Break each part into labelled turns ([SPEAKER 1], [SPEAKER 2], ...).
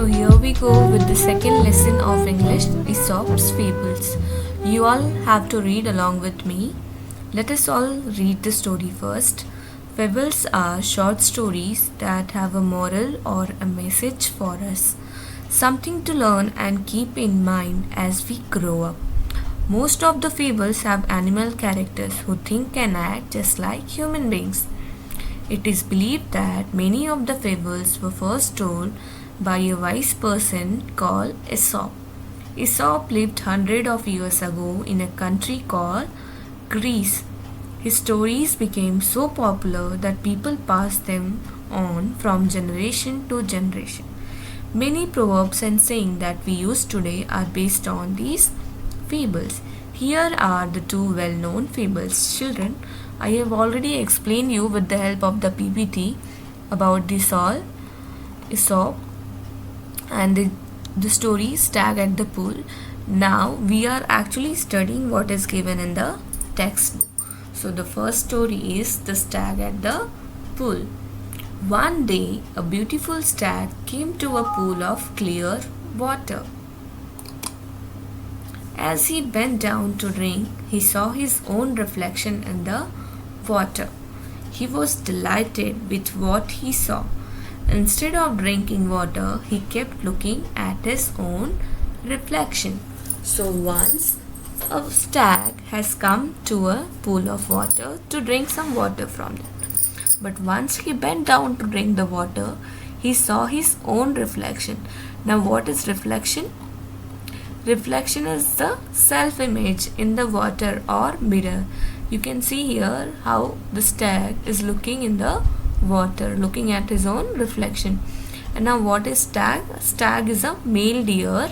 [SPEAKER 1] So here we go with the second lesson of English, Aesop's Fables. You all have to read along with me. Let us all read the story first. Fables are short stories that have a moral or a message for us, something to learn and keep in mind as we grow up. Most of the fables have animal characters who think and act just like human beings. It is believed that many of the fables were first told by a wise person called Aesop. Aesop lived hundreds of years ago in a country called Greece. His stories became so popular that people passed them on from generation to generation. Many proverbs and sayings that we use today are based on these fables. Here are the two well-known fables. Children, I have already explained you with the help of the PPT about this all Aesop and the story Stag at the Pool. Now we are actually studying what is given in the textbook. So the first story is the Stag at the Pool. One day a beautiful stag came to a pool of clear water. As he bent down to drink, he saw his own reflection in the water. He was delighted with what he saw. Instead of drinking water, he kept looking at his own reflection. So once a stag has come to a pool of water to drink some water from it. But once he bent down to drink the water, he saw his own reflection. Now what is reflection? Reflection is the self-image in the water or mirror. You can see here how the stag is looking in the water, looking at his own reflection. And now what is stag? Stag is a male deer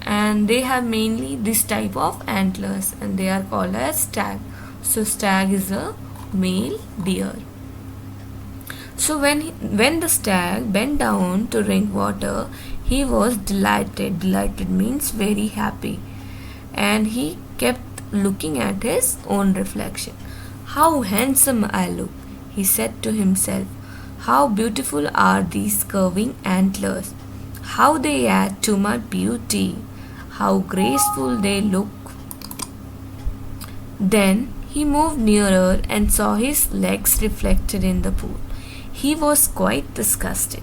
[SPEAKER 1] and they have mainly this type of antlers and they are called as stag. So stag is a male deer. So when the stag bent down to drink water, he was delighted. Delighted means very happy. And he kept looking at his own reflection. How handsome I look, he said to himself. How beautiful are these curving antlers. How they add to my beauty. How graceful they look. Then he moved nearer and saw his legs reflected in the pool. He was quite disgusted.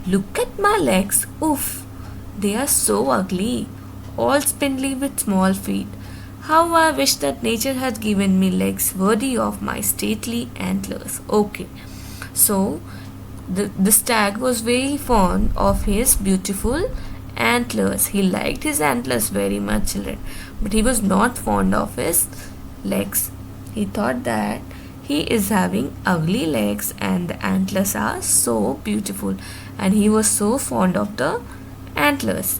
[SPEAKER 1] Look at my legs, oof! They are so ugly, all spindly with small feet. How I wish that nature had given me legs worthy of my stately antlers. Okay, so the stag was very fond of his beautiful antlers. He liked his antlers very much, children, but he was not fond of his legs. He thought that he is having ugly legs and the antlers are so beautiful, and he was so fond of the antlers.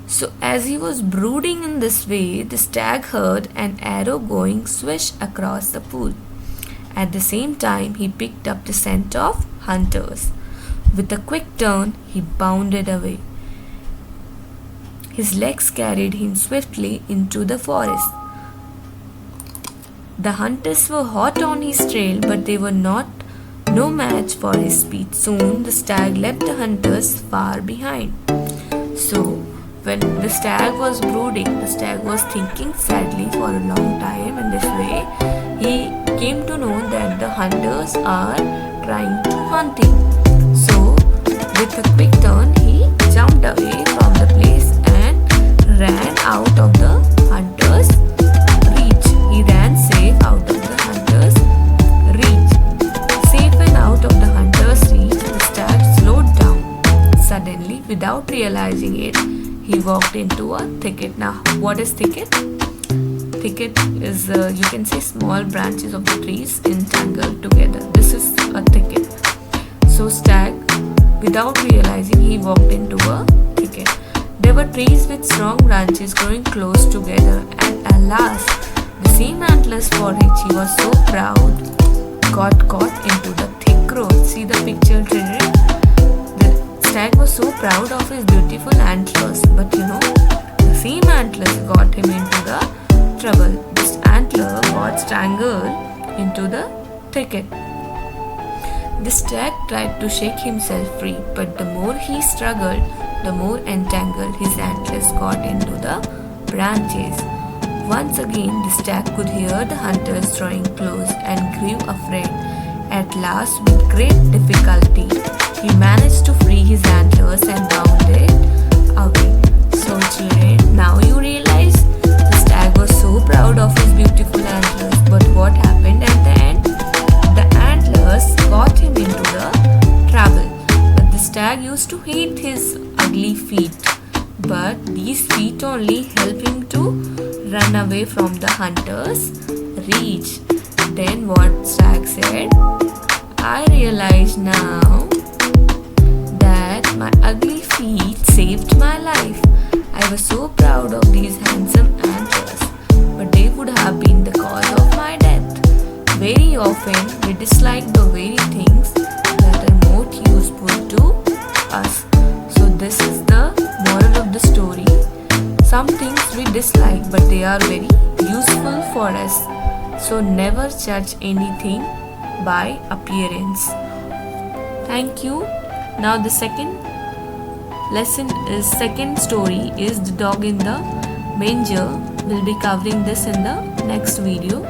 [SPEAKER 1] So as he was brooding in this way, the stag heard an arrow going swish across the pool. At the same time, he picked up the scent of hunters. With a quick turn, he bounded away. His legs carried him swiftly into the forest. The hunters were hot on his trail, but they were no match for his speed. Soon the stag left the hunters far behind. So when the stag was brooding, the stag was thinking sadly for a long time. In this way, he came to know that the hunters are trying to hunt him. So with a quick turn, he jumped away from the place and ran out of the hunters' reach. He ran safe out of the hunter's reach. Safe and out of the hunter's reach, the stag slowed down. Suddenly, without realizing it, he walked into a thicket. Now, what is thicket? Thicket is, you can say, small branches of the trees entangled together. This is a thicket. So, stag, without realizing, he walked into a thicket. There were trees with strong branches growing close together, and alas, the same antlers for which he was so proud got caught into the thick growth. See the picture, children? The stag was so proud of his beautiful antlers, but the same antlers got him into the trouble. This antler got strangled into the thicket. The stag tried to shake himself free, but the more he struggled, the more entangled his antlers got into the branches. Once again, the stag could hear the hunters drawing close and grew afraid. At last, with great difficulty, he managed to free his antlers and bounded away. So, children, now you realize the stag was so proud of his beautiful antlers, but what happened at the end? The antlers got him into the trouble. But the stag used to hate his ugly feet. But these feet only help him to run away from the hunter's reach. Then what stag said? I realize now that my ugly feet saved my life. I was so proud of these handsome antlers, but they would have been the cause of my death. Very often we dislike the very things that are most useful to us. So this is the moral of the story. Some things we dislike, but they are very useful for us. So never judge anything by appearance. Thank you. Now the second story is The Dog in the Manger. We'll be covering this in the next video.